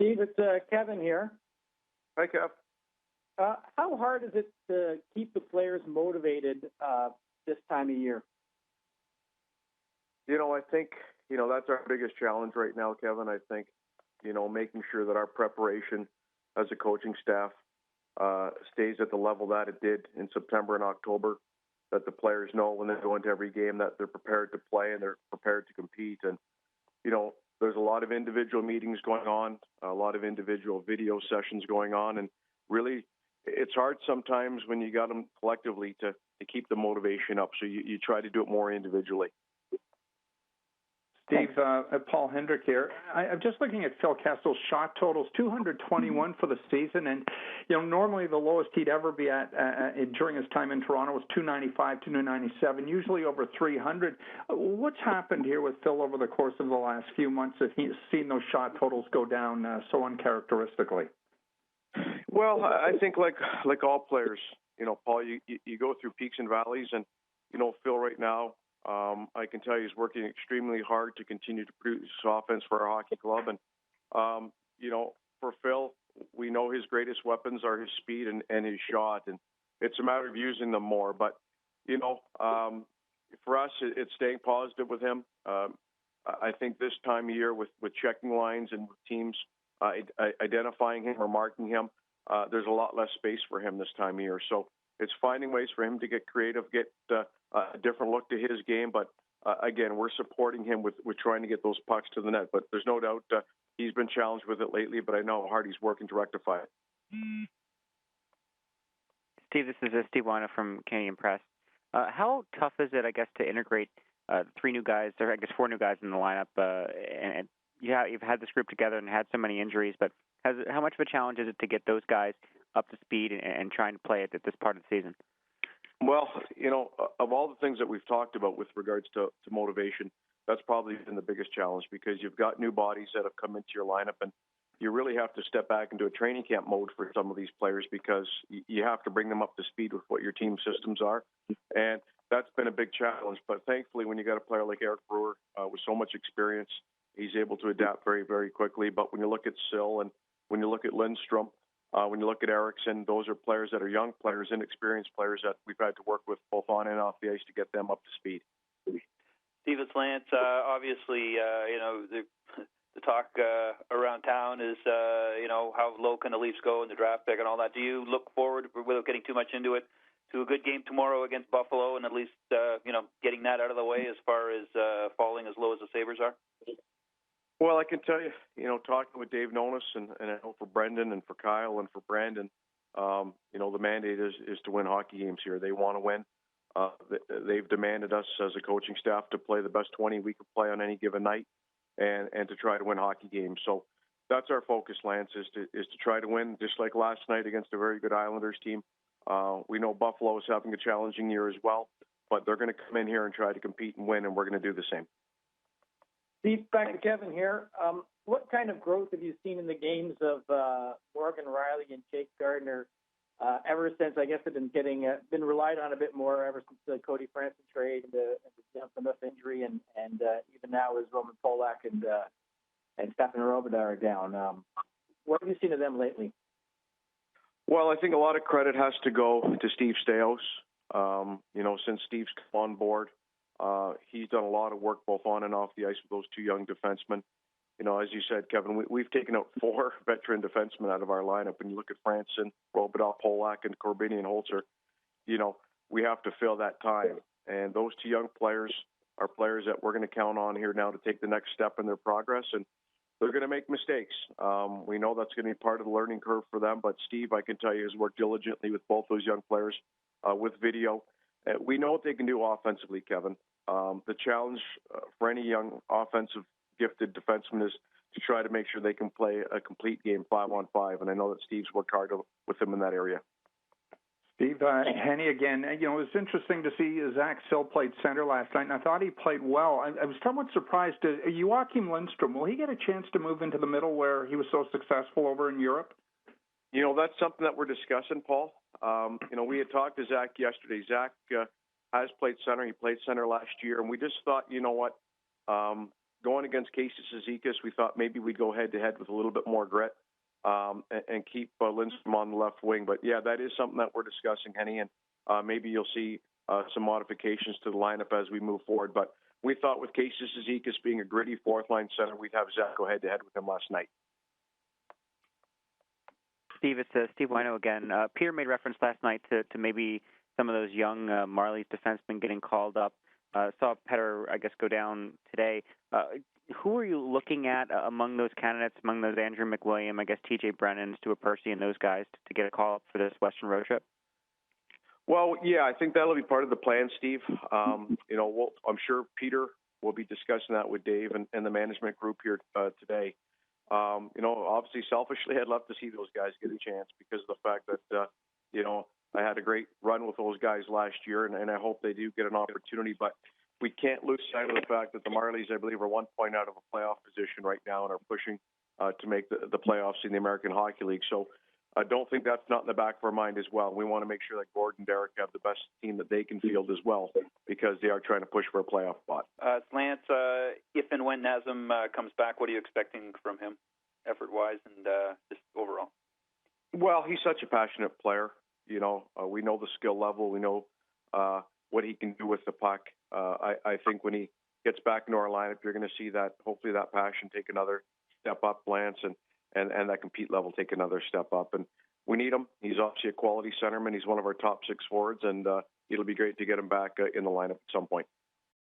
Steve, it's Kevin here. Hi, Kev. How hard is it to keep the players motivated this time of year? I think, that's our biggest challenge right now, Kevin. I think, making sure that our preparation as a coaching staff stays at the level that it did in September and October, that the players know when they go into every game that they're prepared to play and they're prepared to compete. And, there's a lot of individual meetings going on, a lot of individual video sessions going on. And really, it's hard sometimes when you got them collectively to keep the motivation up. So you try to do it more individually. Steve, Paul Hendrick here. I'm just looking at Phil Kessel's shot totals, 221 for the season. And, normally the lowest he'd ever be at during his time in Toronto was 295, 297, usually over 300. What's happened here with Phil over the course of the last few months that he's seen those shot totals go down so uncharacteristically? Well, I think like all players, Paul, you go through peaks and valleys. And, Phil right now, I can tell you he's working extremely hard to continue to produce offense for our hockey club. And, for Phil, we know his greatest weapons are his speed and his shot. And it's a matter of using them more. But, for us, it's staying positive with him. I think this time of year with checking lines and with teams identifying him or marking him, there's a lot less space for him this time of year. So it's finding ways for him to get creative, get a different look to his game. But again, we're supporting him with trying to get those pucks to the net. But there's no doubt he's been challenged with it lately, but I know how hard he's working to rectify it. Steve, this is Steve Wana from Canadian Press. How tough is it, I guess, to integrate four new guys in the lineup? And you've had this group together and had so many injuries, but how much of a challenge is it to get those guys up to speed and trying to play it at this part of the season? Well, of all the things that we've talked about with regards to motivation, that's probably been the biggest challenge because you've got new bodies that have come into your lineup, and you really have to step back into a training camp mode for some of these players because you have to bring them up to speed with what your team systems are. And that's been a big challenge. But thankfully, when you got a player like Eric Brewer with so much experience, he's able to adapt very, very quickly. But when you look at Sill and when you look at Lindstrom, when you look at Eriksson, those are players that are young players, inexperienced players that we've had to work with both on and off the ice to get them up to speed. Steve, it's Lance. Obviously, the talk around town is, how low can the Leafs go in the draft pick and all that. Do you look forward, without getting too much into it, to a good game tomorrow against Buffalo and at least, getting that out of the way as far as falling as low as the Sabres are? Well, I can tell you, talking with Dave Nonis and I know for Brendan and for Kyle and for Brandon, the mandate is to win hockey games here. They want to win. They've demanded us as a coaching staff to play the best 20 we could play on any given night and to try to win hockey games. So that's our focus, Lance, is to try to win, just like last night against a very good Islanders team. We know Buffalo is having a challenging year as well, but they're going to come in here and try to compete and win, and we're going to do the same. Steve, back to Kevin here. What kind of growth have you seen in the games of Morgan Rielly and Jake Gardiner ever since, I guess, it's been relied on a bit more ever since the Cody Franson trade and the Smith injury, and even now as Roman Polak and Stefan Robida are down. What have you seen of them lately? Well, I think a lot of credit has to go to Steve Staios. Since Steve's come on board, he's done a lot of work both on and off the ice with those two young defensemen. As you said, Kevin, we've taken out 4 veteran defensemen out of our lineup. When you look at Franson, Robida, Polak, and Corbinian Holzer, we have to fill that time. And those two young players are players that we're going to count on here now to take the next step in their progress. And they're going to make mistakes. We know that's going to be part of the learning curve for them. But Steve, I can tell you, has worked diligently with both those young players with video. We know what they can do offensively, Kevin. The challenge for any young offensive gifted defenseman is to try to make sure they can play a complete game 5-on-5. And I know that Steve's worked hard with them in that area. Steve, Henny again. It was interesting to see Zach Sill played center last night, and I thought he played well. I was somewhat surprised. Joachim Lindstrom, will he get a chance to move into the middle where he was so successful over in Europe? That's something that we're discussing, Paul. We had talked to Zach yesterday. Zach has played center. He played center last year, and we just thought, going against Casey Cizikas, we thought maybe we'd go head-to-head with a little bit more grit and keep Lindstrom on the left wing. But, yeah, that is something that we're discussing, Henny, and maybe you'll see some modifications to the lineup as we move forward. But we thought with Casey Cizikas being a gritty fourth-line center, we'd have Zach go head-to-head with him last night. Steve, it's Steve Wino again. Peter made reference last night to maybe some of those young Marlies defensemen getting called up. Saw Petter, I guess, go down today. Who are you looking at among those candidates, among those Andrew McWilliam, I guess TJ Brennan, Stuart Percy, and those guys to get a call up for this Western road trip? Well, yeah, I think that'll be part of the plan, Steve. I'm sure Peter will be discussing that with Dave and the management group here today. Obviously, selfishly, I'd love to see those guys get a chance because of the fact that, I had a great run with those guys last year, and I hope they do get an opportunity. But we can't lose sight of the fact that the Marlies, I believe, are 1 point out of a playoff position right now and are pushing to make the playoffs in the American Hockey League. So I don't think that's not in the back of our mind as well. We want to make sure that Gord and Derek have the best team that they can field as well because they are trying to push for a playoff spot. Lance, if and when Nazem comes back, what are you expecting from him, effort-wise and just overall? Well, he's such a passionate player. We know the skill level. We know what he can do with the puck. I think when he gets back into our lineup, you're going to see that, hopefully, that passion take another step up, Lance, and that compete level take another step up. And we need him. He's obviously a quality centerman. He's one of our top 6 forwards, and it'll be great to get him back in the lineup at some point.